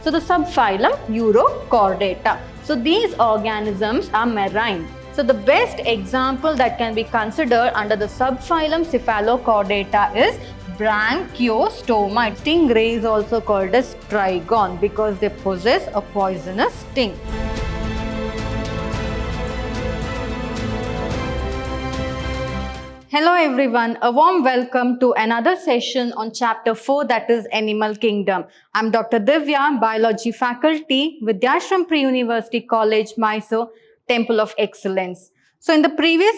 So the subphylum Urochordata. So these organisms are marine. So the best example that can be considered under the subphylum Cephalochordata is Branchiostoma. Stingray is also called as trigon because they possess a poisonous sting. Hello everyone, a warm welcome to another session on chapter 4, that is Animal Kingdom. I'm Dr. Divya, Biology faculty, Vidyashram Pre-University College, Mysore, Temple of Excellence. So in the previous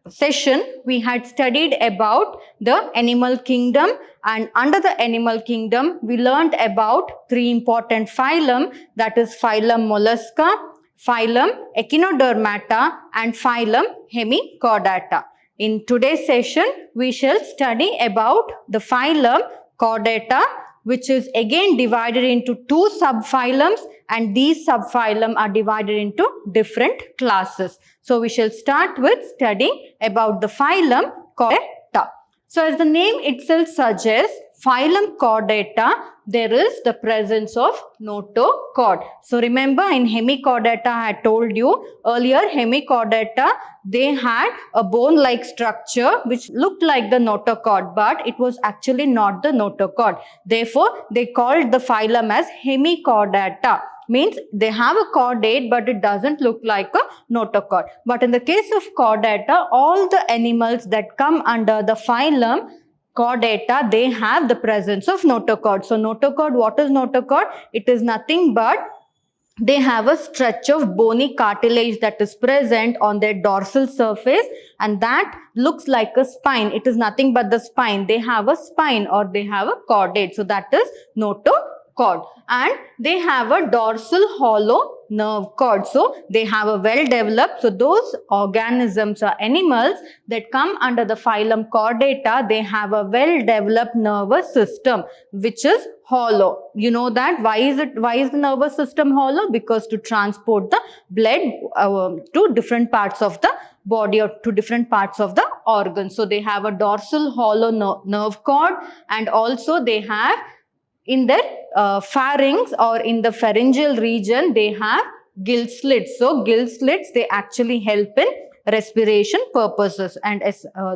session, we had studied about the animal kingdom, and under the animal kingdom, we learned about three important phylum, that is phylum Mollusca, phylum Echinodermata, and phylum Hemichordata. In today's session, we shall study about the phylum Chordata, which is again divided into two subphylums, and these subphylum are divided into different classes. So we shall start with studying about the phylum Chordata. So as the name itself suggests, phylum Chordata, there is the presence of notochord. So remember, in Hemichordata, I had told you earlier, Hemichordata, they had a bone-like structure which looked like the notochord, but it was actually not the notochord. Therefore, they called the phylum as Hemichordata. Means they have a chordate, but it doesn't look like a notochord. But in the case of chordata, all the animals that come under the phylum Chordata, they have the presence of notochord. So notochord, what is notochord? It is nothing but they have a stretch of bony cartilage that is present on their dorsal surface, and that looks like a spine. It is nothing but the spine. They have a spine or they have a chordate. So that is notochord. And they have a dorsal hollow nerve cord. So they have a well developed. So those organisms or animals that come under the phylum Chordata, they have a well developed nervous system which is hollow. You know that. Why is the nervous system hollow? Because to transport the blood to different parts of the body or to different parts of the organ. So they have a dorsal hollow nerve cord, and also they have in their pharynx or in the pharyngeal region, they have gill slits. So gill slits, they actually help in respiration purposes, and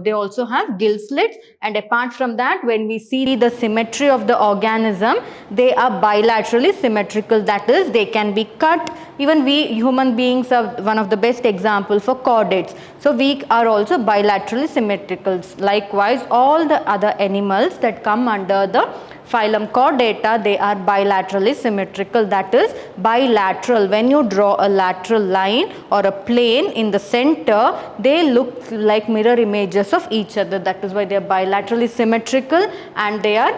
they also have gill slits. And apart from that, when we see the symmetry of the organism, they are bilaterally symmetrical. That is, they can be cut. Even we human beings are one of the best examples for chordates. So we are also bilaterally symmetrical. Likewise, all the other animals that come under the phylum Chordata, they are bilaterally symmetrical. That is bilateral. When you draw a lateral line or a plane in the center, they look like mirror images of each other. That is why they are bilaterally symmetrical, and they are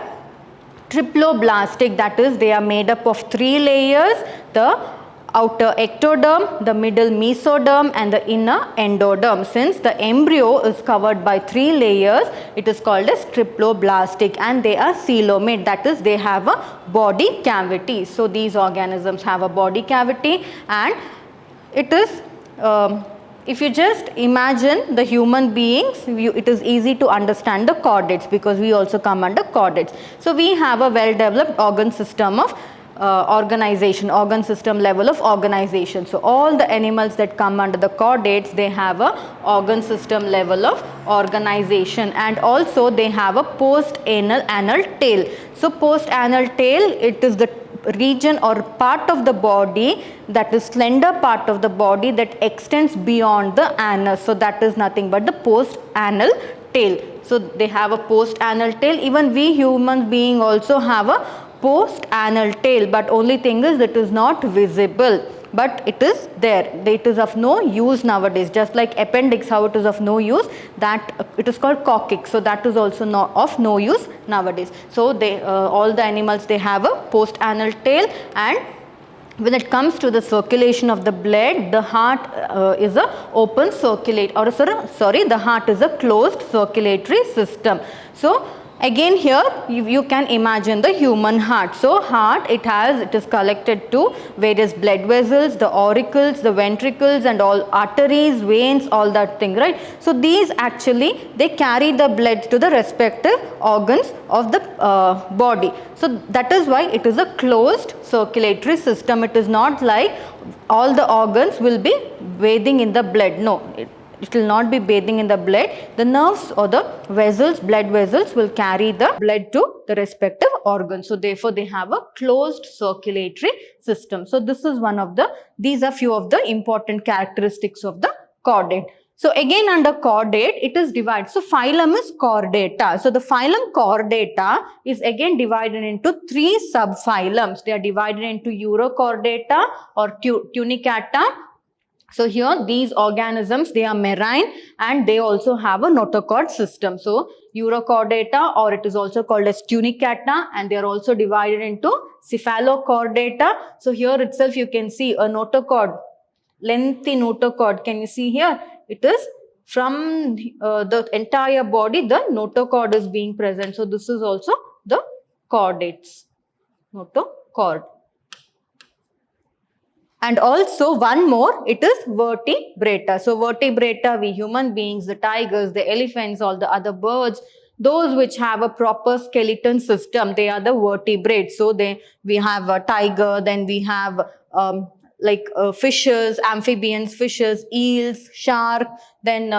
triploblastic. That is, they are made up of three layers: the outer ectoderm, the middle mesoderm, and the inner endoderm. Since the embryo is covered by three layers, it is called as triploblastic, and they are coelomate. That is, they have a body cavity. So these organisms have a body cavity, and it is if you just imagine the human beings, it is easy to understand the chordates because we also come under chordates. So we have a well developed organ system of organ system level of organization. So all the animals that come under the chordates, they have a organ system level of organization, and also they have a post-anal tail. So post-anal tail, it is the region or part of the body, that is slender part of the body that extends beyond the anus. So that is nothing but the post-anal tail. So they have a post-anal tail. Even we human being also have a post-anal tail, but only thing is it is not visible, but it is there. It is of no use nowadays. Just like appendix, how it is of no use, that it is called coccyx. So that is also of no use nowadays. So they all the animals, they have a post-anal tail, and when it comes to the circulation of the blood, the heart is a open circulate, or the heart is a closed circulatory system. So Again here you can imagine the human heart. So heart, it is connected to various blood vessels, the auricles, the ventricles and all arteries, veins, all that thing, right? So these actually they carry the blood to the respective organs of the body. So that is why it is a closed circulatory system. It is not like all the organs will be bathing in the blood. No, it will not be bathing in the blood. The nerves or the vessels, blood vessels will carry the blood to the respective organs. So therefore they have a closed circulatory system. So this is one of the, these are few of the important characteristics of the chordate. So again under chordate it is divided. So phylum is chordata. So the phylum chordata is again divided into three subphylums. They are divided into Urochordata or Tunicata. So here these organisms, they are marine and they also have a notochord system. So Urochordata, or it is also called as Tunicata, and they are also divided into Cephalochordata. So here itself you can see a notochord, lengthy notochord. Can you see here? It is from the entire body, the notochord is being present. So this is also the chordates, notochord. And also one more, it is vertebrata. So vertebrata, we human beings, the tigers, the elephants, all the other birds, those which have a proper skeleton system, they are the vertebrates. So we have a tiger, then we have fishes, amphibians, fishes, eels, shark, then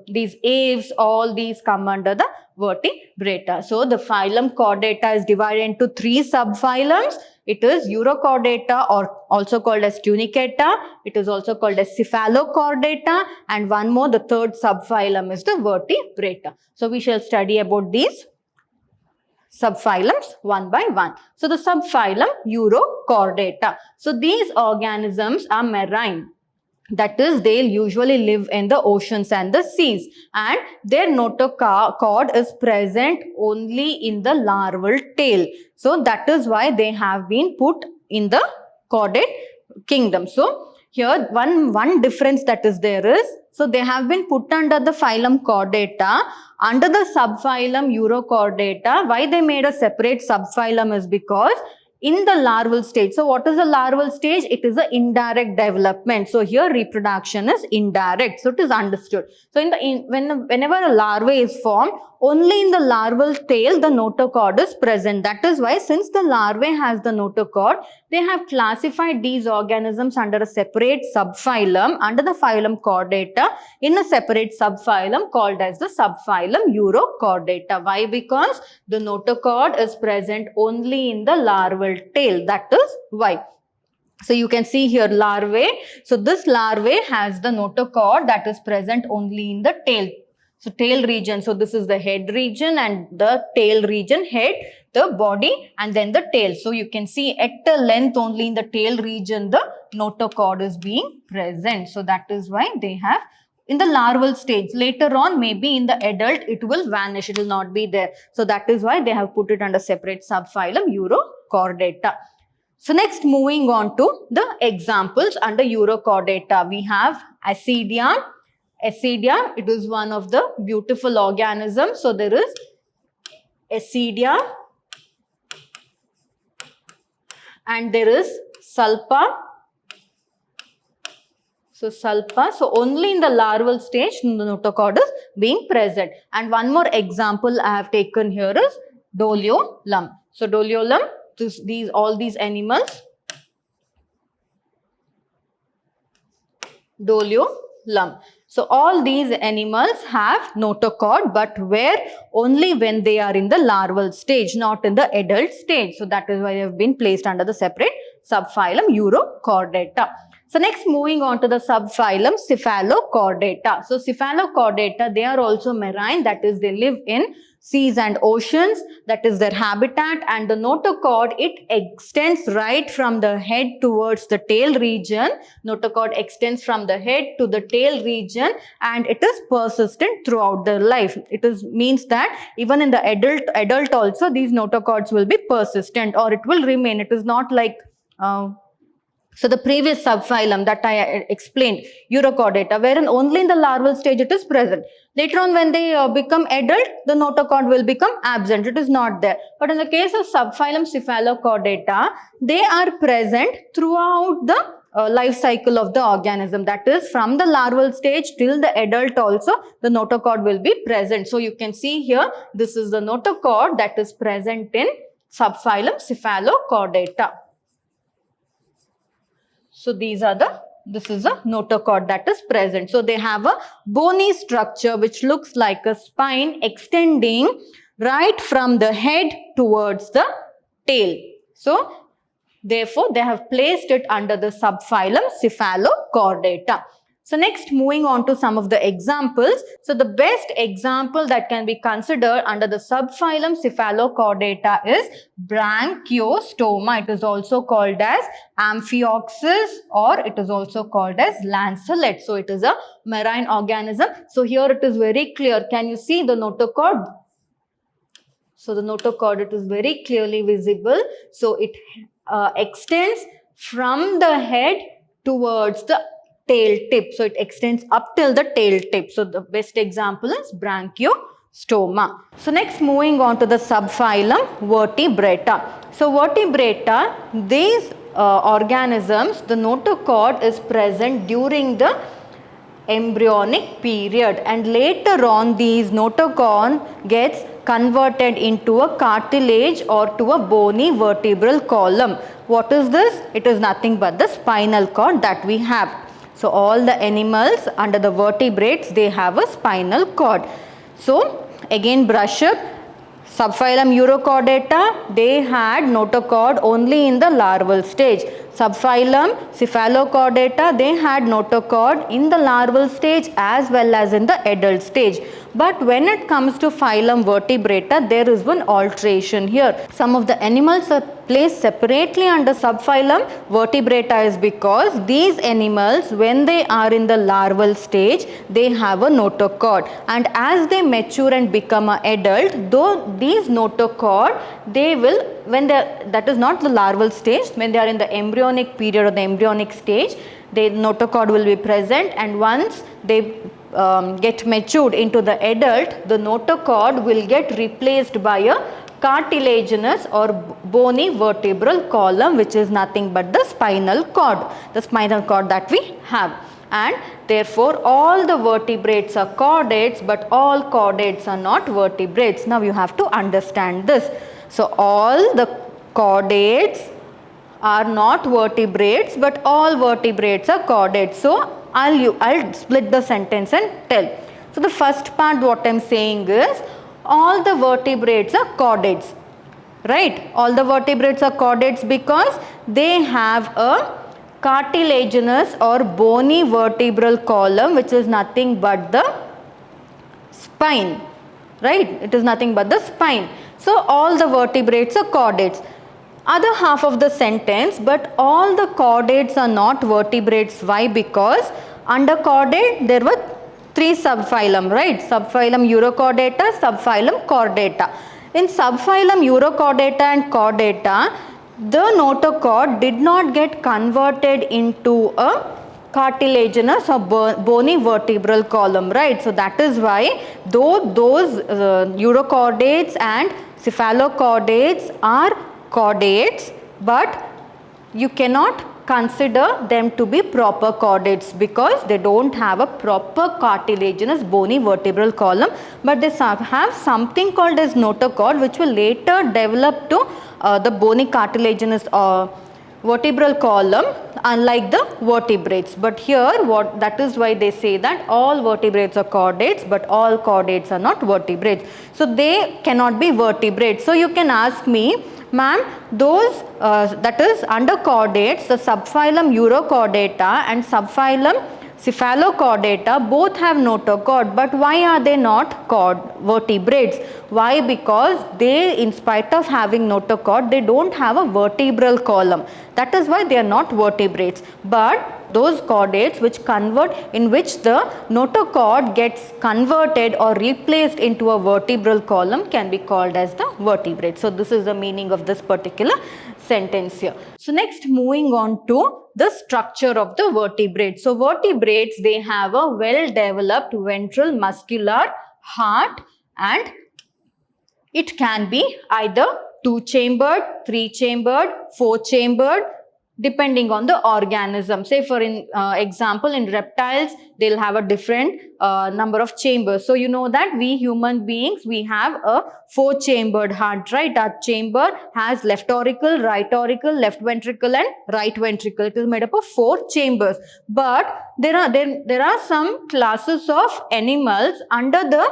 these aves, all these come under the vertebrata. So the phylum chordata is divided into three subphylums. It is Urochordata, or also called as Tunicata. It is also called as Cephalochordata, and one more, the third subphylum is the Vertebrata. So we shall study about these subphylums one by one. So the subphylum Urochordata. So these organisms are marine. That is, they usually live in the oceans and the seas, and their notochord is present only in the larval tail. So that is why they have been put in the chordate kingdom. So here one difference that is there is, so they have been put under the phylum Chordata, under the subphylum Urochordata. Why they made a separate subphylum is because in the larval stage. So what is the larval stage? It is an indirect development. So here reproduction is indirect. So it is understood. So whenever a larva is formed, only in the larval tail the notochord is present. That is why, since the larvae has the notochord, they have classified these organisms under a separate subphylum, under the phylum Chordata, in a separate subphylum called as the subphylum Urochordata. Why? Because the notochord is present only in the larval tail. That is why. So you can see here larvae. So this larvae has the notochord that is present only in the tail. So tail region. So this is the head region and the tail region, head, the body and then the tail. So you can see at the length only in the tail region the notochord is being present. So that is why they have in the larval stage. Later on, maybe in the adult, it will vanish. It will not be there. So that is why they have put it under separate subphylum Urochordata. So next, moving on to the examples under Urochordata, we have Ascidia. Ascidia, it is one of the beautiful organisms. So there is Ascidia and there is Salpa. So Salpa, so only in the larval stage the notochord is being present. And one more example I have taken here is Doliolum. So Doliolum, all these animals, Doliolum. So all these animals have notochord, but where? Only when they are in the larval stage, not in the adult stage. So that is why they have been placed under the separate subphylum Urochordata. So next, moving on to the subphylum Cephalochordata. So Cephalochordata, they are also marine, that is they live in seas and oceans, that is their habitat, and the notochord, it extends right from the head towards the tail region. Notochord extends from the head to the tail region and it is persistent throughout their life. It means that even in the adult also these notochords will be persistent, or it will remain. It is not like So the previous subphylum that I explained, Urochordata, wherein only in the larval stage it is present. Later on when they become adult, the notochord will become absent. It is not there. But in the case of subphylum Cephalochordata, they are present throughout the life cycle of the organism. That is, from the larval stage till the adult also, the notochord will be present. So you can see here, this is the notochord that is present in subphylum Cephalochordata. So this is a notochord that is present. So they have a bony structure which looks like a spine extending right from the head towards the tail. So therefore they have placed it under the subphylum Cephalochordata. So next, moving on to some of the examples. So the best example that can be considered under the subphylum Cephalochordata is Branchiostoma. It is also called as Amphioxus, or it is also called as lancelet. So it is a marine organism. So here it is very clear. Can you see the notochord? So the notochord, it is very clearly visible. So it extends from the head towards the tail tip. So it extends up till the tail tip. So the best example is Branchiostoma. So next, moving on to the subphylum Vertebrata. So Vertebrata, these organisms, the notochord is present during the embryonic period, and later on these notochord gets converted into a cartilage or to a bony vertebral column. What is this? It is nothing but the spinal cord that we have. So all the animals under the vertebrates, they have a spinal cord. So again brush up. Subphylum Urochordata, they had notochord only in the larval stage. Subphylum Cephalochordata, they had notochord in the larval stage as well as in the adult stage. But when it comes to phylum Vertebrata, there is one alteration here. Some of the animals are placed separately under subphylum Vertebrata is because these animals, when they are in the larval stage, they have a notochord, and as they mature and become an adult, though these notochord, they will, when they, that is not the larval stage, when they are in the embryonic period or the embryonic stage, the notochord will be present, and once they get matured into the adult, the notochord will get replaced by a cartilaginous or bony vertebral column, which is nothing but the spinal cord that we have. And therefore all the vertebrates are chordates, but all chordates are not vertebrates. Now you have to understand this. So all the chordates are not vertebrates, but all vertebrates are chordates. So I'll split the sentence and tell. So the first part, what I am saying is, all the vertebrates are chordates, right? All the vertebrates are chordates because they have a cartilaginous or bony vertebral column, which is nothing but the spine, right? It is nothing but the spine. So all the vertebrates are chordates. Other half of the sentence, but all the chordates are not vertebrates. Why? Because under chordate there were three subphylum, right? Subphylum Urochordata, subphylum Chordata. In subphylum Urochordata and Chordata, the notochord did not get converted into a cartilaginous or bony vertebral column, right? So that is why though those Urochordates and Cephalochordates are chordates, but you cannot consider them to be proper chordates because they don't have a proper cartilaginous bony vertebral column, but they have something called as notochord, which will later develop to the bony cartilaginous vertebral column, unlike the vertebrates. But here that is why they say that all vertebrates are chordates, but all chordates are not vertebrates. So they cannot be vertebrates. So you can ask me, ma'am, those that is under chordates, the subphylum Urochordata and subphylum Cephalochordata both have notochord, but why are they not vertebrates? Why? Because they, in spite of having notochord, they don't have a vertebral column. That is why they are not vertebrates. But those chordates in which the notochord gets converted or replaced into a vertebral column can be called as the vertebrate. So this is the meaning of this particular sentence here. So next, moving on to the structure of the vertebrates. So vertebrates, they have a well-developed ventral muscular heart, and it can be either 2-chambered, 3-chambered, 4-chambered, depending on the organism. Say for example, in reptiles, they'll have a different number of chambers. So you know that we human beings, we have a 4-chambered heart, right? That chamber has left auricle, right auricle, left ventricle and right ventricle. It is made up of 4 chambers. But there are some classes of animals under the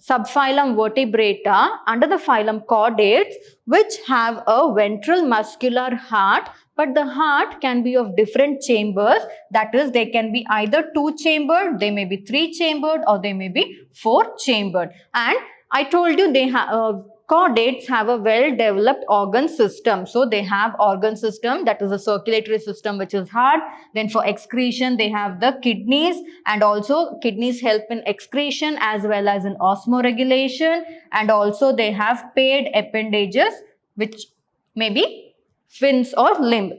subphylum vertebrata, under the phylum chordates, which have a ventral muscular heart, but the heart can be of different chambers. That is, they can be either 2-chambered, they may be 3-chambered, or they may be 4-chambered. And I told you they have chordates have a well-developed organ system. So they have organ system, that is a circulatory system which is heart. Then for excretion, they have the kidneys, and also kidneys help in excretion as well as in osmoregulation. And also they have paired appendages which may be fins or limb.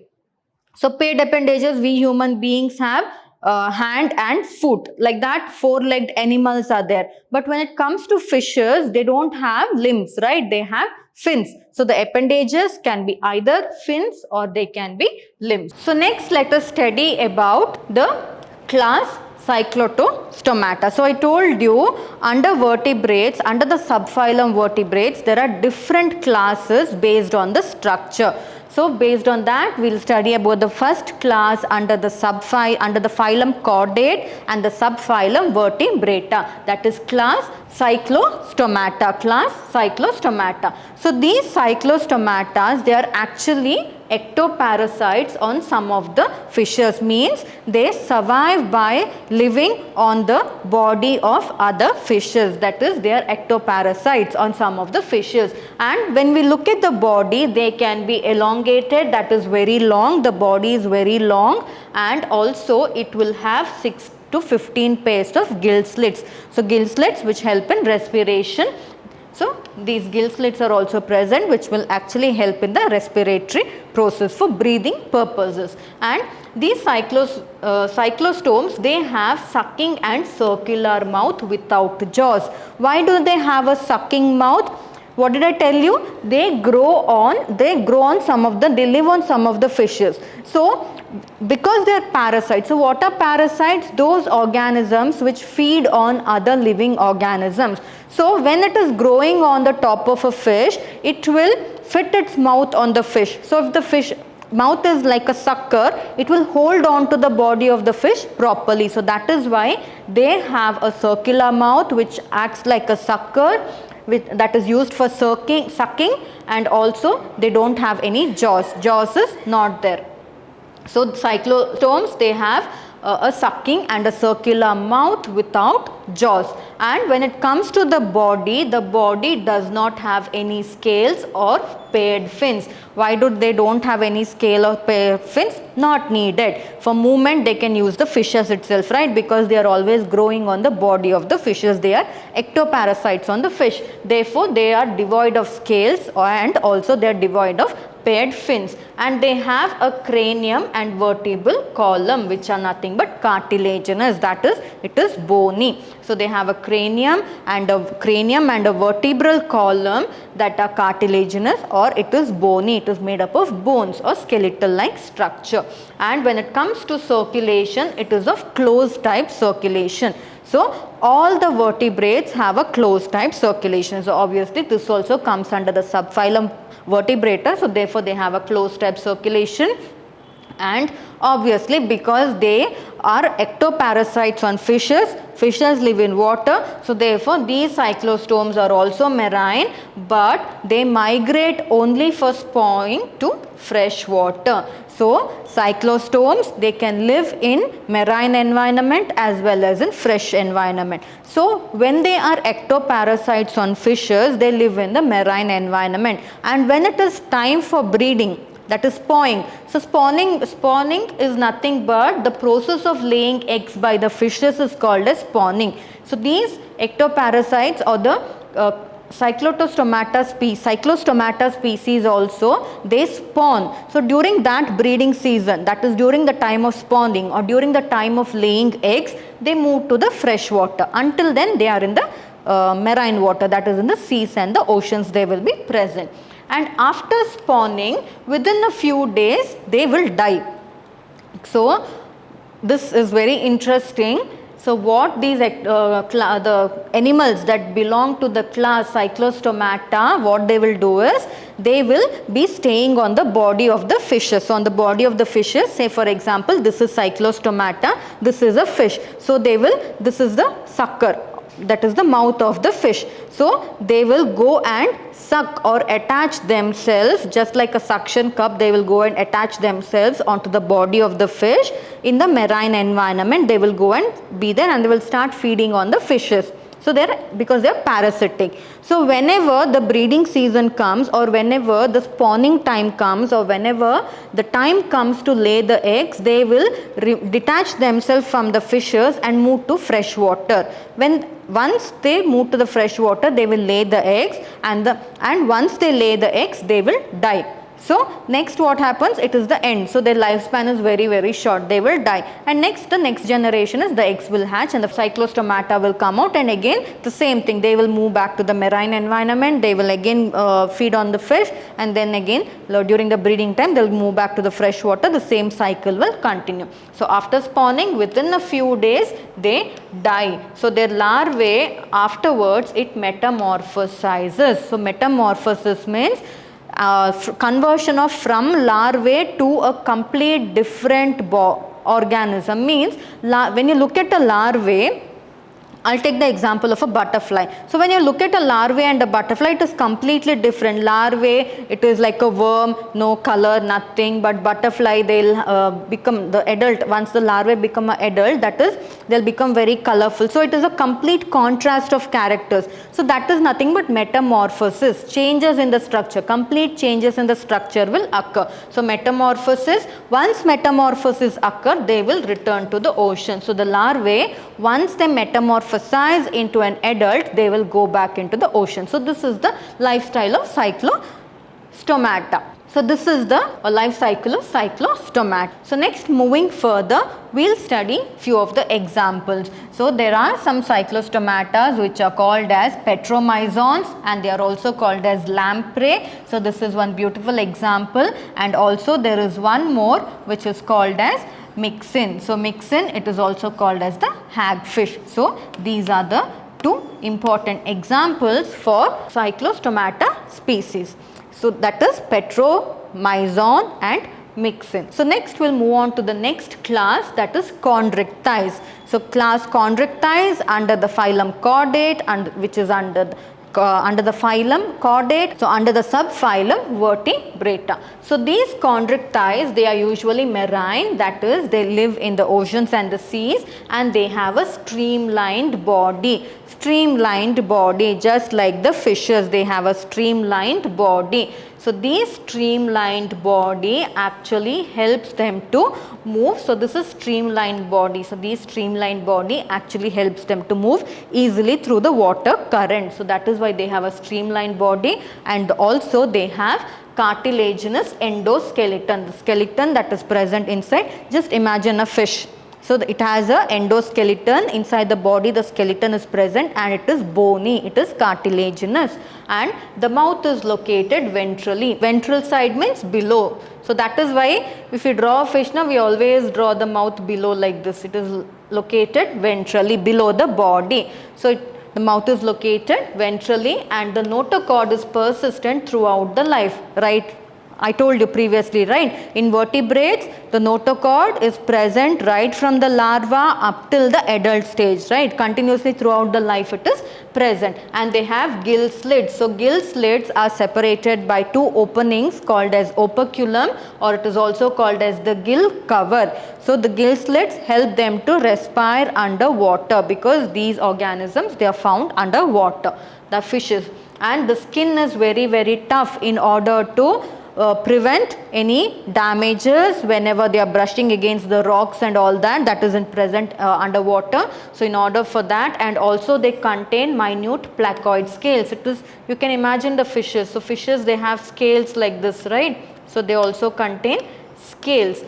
So paired appendages, we human beings have hand and foot, like that 4-legged animals are there. But when it comes to fishes, they don't have limbs, right? They have fins. So the appendages can be either fins or they can be limbs. So next, let us study about the class Cyclotostomata. So I told you, under vertebrates, under the subphylum vertebrates, there are different classes based on the structure. So based on that, we will study about the first class under the phylum chordate and the subphylum vertebrata, that is class Cyclostomata, class Cyclostomata. So these Cyclostomatas, they are actually ectoparasites on some of the fishes, means they survive by living on the body of other fishes, that is, they are ectoparasites on some of the fishes. And when we look at the body, they can be elongated, that is very long, the body is very long, and also it will have 6 to 15 pairs of gill slits. So gill slits which help in respiration. So these gill slits are also present, which will actually help in the respiratory process for breathing purposes. And these cyclostomes, they have sucking and circular mouth without jaws. Why do they have a sucking mouth? What did I tell you? They live on some of the fishes. So because they are parasites. So what are parasites? Those organisms which feed on other living organisms. So when it is growing on the top of a fish, it will fit its mouth on the fish. So if the fish mouth is like a sucker, it will hold on to the body of the fish properly. So that is why they have a circular mouth which acts like a sucker, that is used for sucking, and also they don't have any jaws. Jaws is not there. So cyclostomes, they have a sucking and a circular mouth without jaws. And when it comes to the body does not have any scales or paired fins. Why do they don't have any scale or paired fins? Not needed. For movement, they can use the fishes itself, right? Because they are always growing on the body of the fishes. They are ectoparasites on the fish. Therefore, they are devoid of scales, and also they are devoid of paired fins, and they have a cranium and vertebral column which are nothing but cartilaginous, that is, it is bony. So they have a cranium and a vertebral column that are cartilaginous, or it is bony, it is made up of bones or skeletal like structure. And when it comes to circulation, it is of closed type circulation. So all the vertebrates have a closed type circulation. So obviously this also comes under the subphylum vertebrata, so therefore they have a closed type circulation. And obviously because they are ectoparasites on fishes, fishes live in water, so therefore these cyclostomes are also marine, but they migrate only for spawning to fresh water. So cyclostomes, they can live in marine environment as well as in fresh environment. So when they are ectoparasites on fishes, they live in the marine environment, and when it is time for breeding, that is spawning. So spawning is nothing but the process of laying eggs by the fishes is called as spawning. So these ectoparasites, or the cyclostomata species also, they spawn. So during that breeding season, that is during the time of spawning or during the time of laying eggs, they move to the fresh water. Until then they are in the marine water, that is in the seas and the oceans they will be present. And after spawning, within a few days they will die. So this is very interesting. So what these the animals that belong to the class Cyclostomata, what they will do is they will be staying on the body of the fishes. So on the body of the fishes, say for example this is Cyclostomata, this is a fish. So they will, this is the sucker, that is the mouth of the fish. So they will go and suck or attach themselves, just like a suction cup, they will go and attach themselves onto the body of the fish. In the marine environment, they will go and be there and they will start feeding on the fishes. So because they are parasitic. So whenever the breeding season comes, or whenever the spawning time comes, or whenever the time comes to lay the eggs, they will detach themselves from the fishes and move to fresh water. Once they move to the fresh water, they will lay the eggs, and once they lay the eggs, they will die. So next what happens, it is the end. So their lifespan is very, very short, they will die. And next, the next generation is the eggs will hatch and the Cyclostomata will come out, and again the same thing, they will move back to the marine environment, they will again feed on the fish, and then again during the breeding time they will move back to the fresh water, the same cycle will continue. So after spawning, within a few days they die. So their larvae afterwards, it metamorphosizes. So metamorphosis means conversion of from larvae to a complete different organism. Means when you look at a larvae, I'll take the example of a butterfly. So when you look at a larvae and a butterfly, it is completely different. Larvae, it is like a worm, no color, nothing, but butterfly, they'll become the adult. Once the larvae become an adult, that is, they'll become very colorful. So it is a complete contrast of characters. So that is nothing but metamorphosis, changes in the structure, complete changes in the structure will occur. So metamorphosis, once metamorphosis occur, they will return to the ocean. So the larvae, once they metamorphosize into an adult, they will go back into the ocean. So this is the lifestyle of Cyclostomata. So this is the life cycle of Cyclostomata. So next, moving further, we'll study few of the examples. So there are some Cyclostomatas which are called as petromyzons, and they are also called as lamprey. So this is one beautiful example, and also there is one more which is called as myxin. So myxin, it is also called as the hagfish. So these are the two important examples for Cyclostomata species. So that is petromyzon and myxin. So next we'll move on to the next class, that is chondrichthyes. So class chondrichthyes under the phylum Chordate, and which is under the phylum Chordate, so under the subphylum Vertebrata. So these chondrichthyes, they are usually marine, that is, they live in the oceans and the seas, and they have a streamlined body. Streamlined body, just like the fishes, they have a streamlined body. So these streamlined body actually helps them to move. So this is streamlined body. So these streamlined body actually helps them to move easily through the water current. So that is why they have a streamlined body, and also they have cartilaginous endoskeleton, the skeleton that is present inside. Just imagine a fish. So it has a endoskeleton inside the body, the skeleton is present, and it is bony, it is cartilaginous, and the mouth is located ventrally. Ventral side means below. So that is why if we draw a fish now, we always draw the mouth below like this. It is located ventrally below the body. So the mouth is located ventrally, and the notochord is persistent throughout the life, right? I told you previously, right? In vertebrates, the notochord is present right from the larva up till the adult stage, right? Continuously throughout the life it is present, and they have gill slits. So gill slits are separated by two openings called as operculum, or it is also called as the gill cover. So the gill slits help them to respire underwater, because these organisms, they are found underwater, the fishes, and the skin is very, very tough in order to prevent any damages whenever they are brushing against the rocks and all that, that isn't present underwater. So in order for that, and also they contain minute placoid scales. It is, you can imagine the fishes. So fishes, they have scales like this, right? So they also contain scales.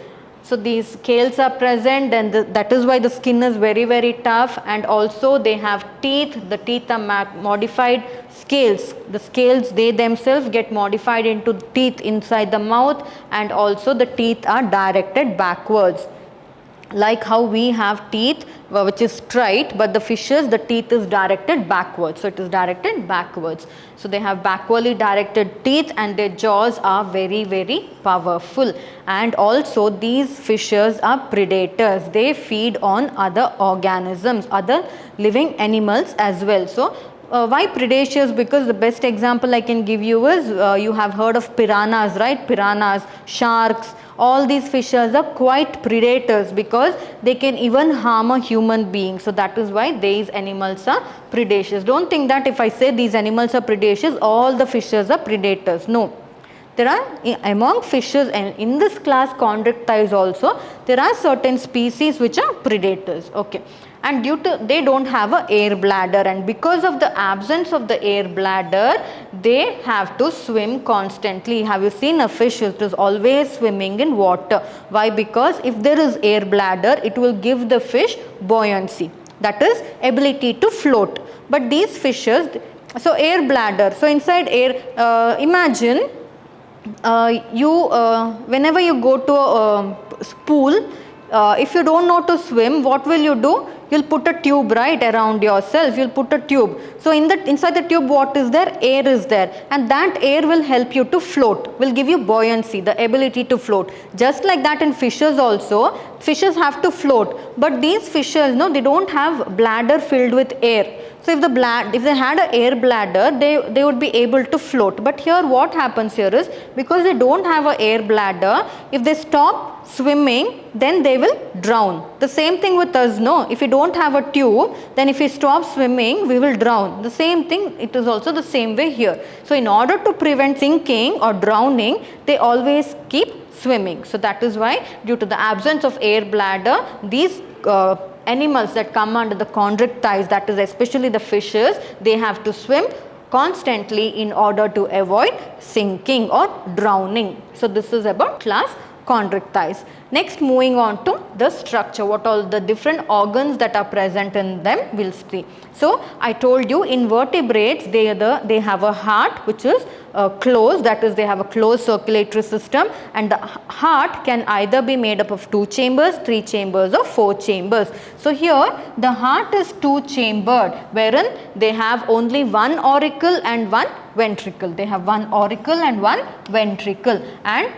So these scales are present, and that is why the skin is very, very tough. And also they have teeth. The teeth are modified scales. The scales, they themselves get modified into teeth inside the mouth, and also the teeth are directed backwards. Like how we have teeth which is straight, but the fishes, the teeth is directed backwards. So it is directed backwards. So they have backwardly directed teeth, and their jaws are very, very powerful. And also these fishes are predators. They feed on other organisms, other living animals as well. So why predaceous? Because the best example I can give you is you have heard of piranhas, right? Piranhas, sharks, all these fishes are quite predators because they can even harm a human being. So that is why these animals are predaceous. Don't think that if I say these animals are predaceous, all the fishes are predators. No. There are, among fishes and in this class chondrichthyes also, there are certain species which are predators. Okay. And due to, they don't have a air bladder, and because of the absence of the air bladder, they have to swim constantly. Have you seen a fish? It is always swimming in water. Why? Because if there is air bladder, it will give the fish buoyancy, that is ability to float. But these fishes, so air bladder, so inside air, imagine whenever you go to a pool, if you don't know to swim, what will you do? You'll put a tube right around yourself. You'll put a tube. So inside the tube, what is there? Air is there, and that air will help you to float, will give you buoyancy, the ability to float. Just like that in fishes also, fishes have to float, but these fishes, no, they don't have bladder filled with air. So if they had an air bladder, they would be able to float. But here what happens here is, because they don't have an air bladder, if they stop swimming, then they will drown. The same thing with us, no? If we don't have a tube, then if we stop swimming, we will drown. The same thing, it is also the same way here. So in order to prevent sinking or drowning, they always keep swimming. So that is why, due to the absence of air bladder, these animals that come under the chondrichthyes, that is especially the fishes, they have to swim constantly in order to avoid sinking or drowning. So this is about class chondrichthyes. Next, moving on to the structure, what all the different organs that are present in them, we'll see. So I told you in vertebrates, they have a heart which is closed, that is they have a closed circulatory system, and the heart can either be made up of 2 chambers, 3 chambers or 4 chambers. So here the heart is 2 chambered, wherein they have only 1 auricle and 1 ventricle. They have 1 auricle and 1 ventricle. And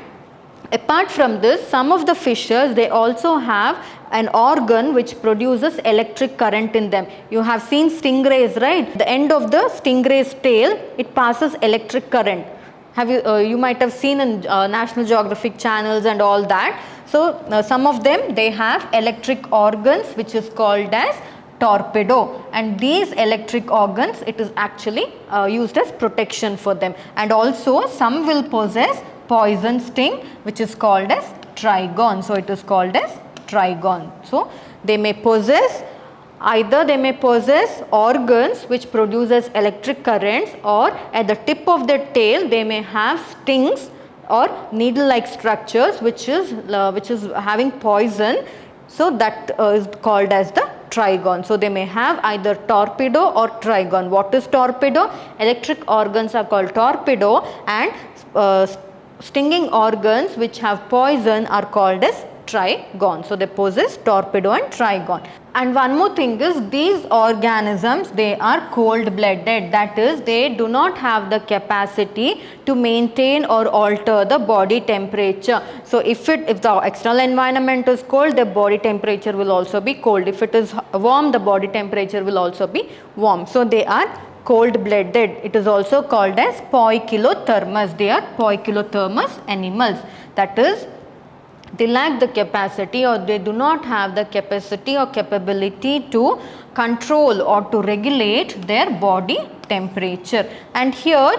apart from this, some of the fishes, they also have an organ which produces electric current in them. You have seen stingrays, right? The end of the stingray's tail, it passes electric current. Have you might have seen in National Geographic channels and all that. So some of them, they have electric organs which is called as torpedo, and these electric organs, it is actually used as protection for them. And also some will possess poison sting which is called as trigon. So it is called as trigon. So they may possess, either they may possess organs which produces electric currents, or at the tip of their tail they may have stings or needle like structures which is having poison. So that is called as the trigon. So they may have either torpedo or trigon. What is torpedo? Electric organs are called torpedo, and stinging organs which have poison are called as trigon. So they possess torpedo and trigon. And one more thing is, these organisms, they are cold blooded, that is they do not have the capacity to maintain or alter the body temperature. So if the external environment is cold, the body temperature will also be cold. If it is warm, the body temperature will also be warm. So they are cold blooded. It is also called as poikilothermous. They are poikilothermous animals, that is they lack the capacity, or they do not have the capacity or capability to control or to regulate their body temperature. And here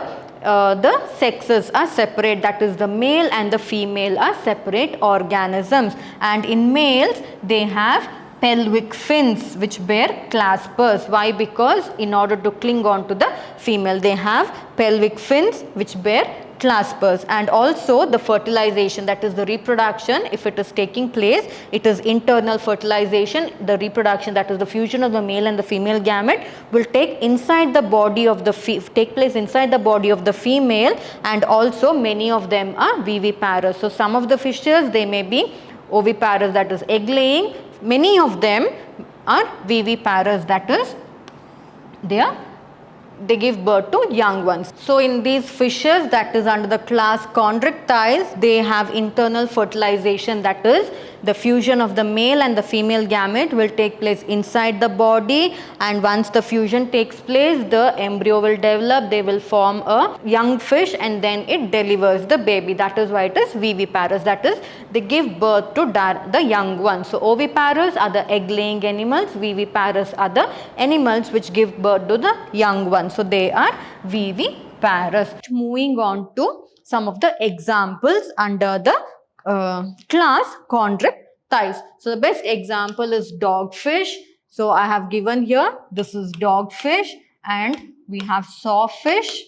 the sexes are separate, that is the male and the female are separate organisms, and in males they have pelvic fins which bear claspers. Why? Because in order to cling on to the female they have pelvic fins which bear claspers. And also the fertilization, that is the reproduction, if it is taking place, it is internal fertilization. The reproduction, that is the fusion of the male and the female gamete, will take inside the body of the take place inside the body of the female, and also many of them are viviparous. So some of the fishes, they may be oviparous, that is egg laying. Many of them are viviparous, that is they give birth to young ones. So in these fishes, that is under the class Chondrichthyes, they have internal fertilization, that is the fusion of the male and the female gamete will take place inside the body, and once the fusion takes place, the embryo will develop, they will form a young fish, and then it delivers the baby. That is why it is viviparous, that is they give birth to the young ones. So oviparous are the egg laying animals, viviparous are the animals which give birth to the young ones. So they are viviparous. Moving on to some of the examples under the class Chondrichthyes. So the best example is dogfish. So I have given here, this is dogfish, and we have sawfish.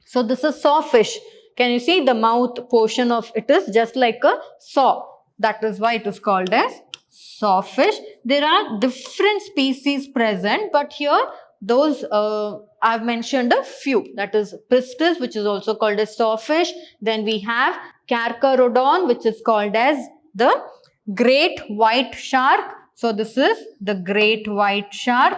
So this is sawfish. Can you see the mouth portion of it is just like a saw? That is why it is called as sawfish. There are different species present, but here those I've mentioned a few, that is pistis, which is also called as sawfish. Then we have Carcharodon, which is called as the great white shark. So this is the great white shark.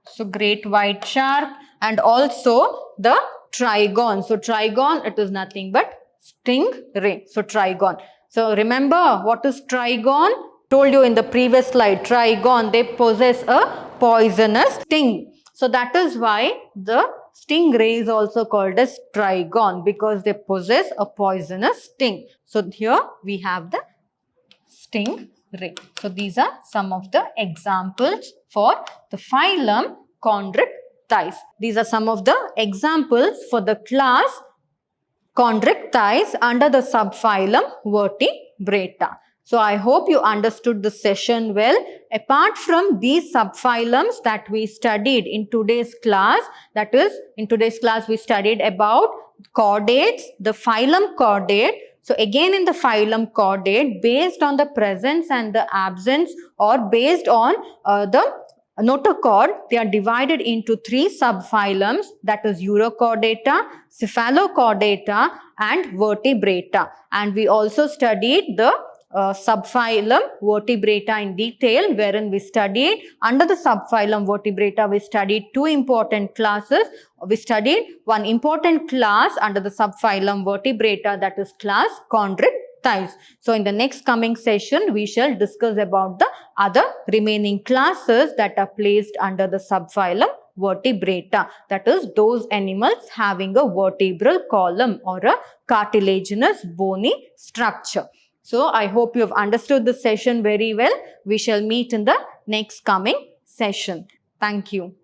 So great white shark, and also the trigon. So trigon, it is nothing but stingray. So trigon. So remember what is trigon? Told you in the previous slide, trigon, they possess a poisonous sting. So that is why the stingray is also called as trigon, because they possess a poisonous sting. So here we have the stingray. So these are some of the examples for the phylum Chondrichthyes. These are some of the examples for the class Chondrichthyes under the subphylum Vertebrata. So I hope you understood the session well. Apart from these subphylums that we studied in today's class, that is in today's class we studied about chordates, the phylum chordate. So again in the phylum chordate, based on the presence and the absence, or based on the notochord, they are divided into three subphylums, that is Urochordata, Cephalochordata and Vertebrata. And we also studied the subphylum Vertebrata in detail, wherein we studied under the subphylum Vertebrata, we studied two important classes. We studied one important class under the subphylum Vertebrata, that is class Chondrichthyes. So in the next coming session, we shall discuss about the other remaining classes that are placed under the subphylum Vertebrata, that is those animals having a vertebral column or a cartilaginous bony structure. So I hope you have understood the session very well. We shall meet in the next coming session. Thank you.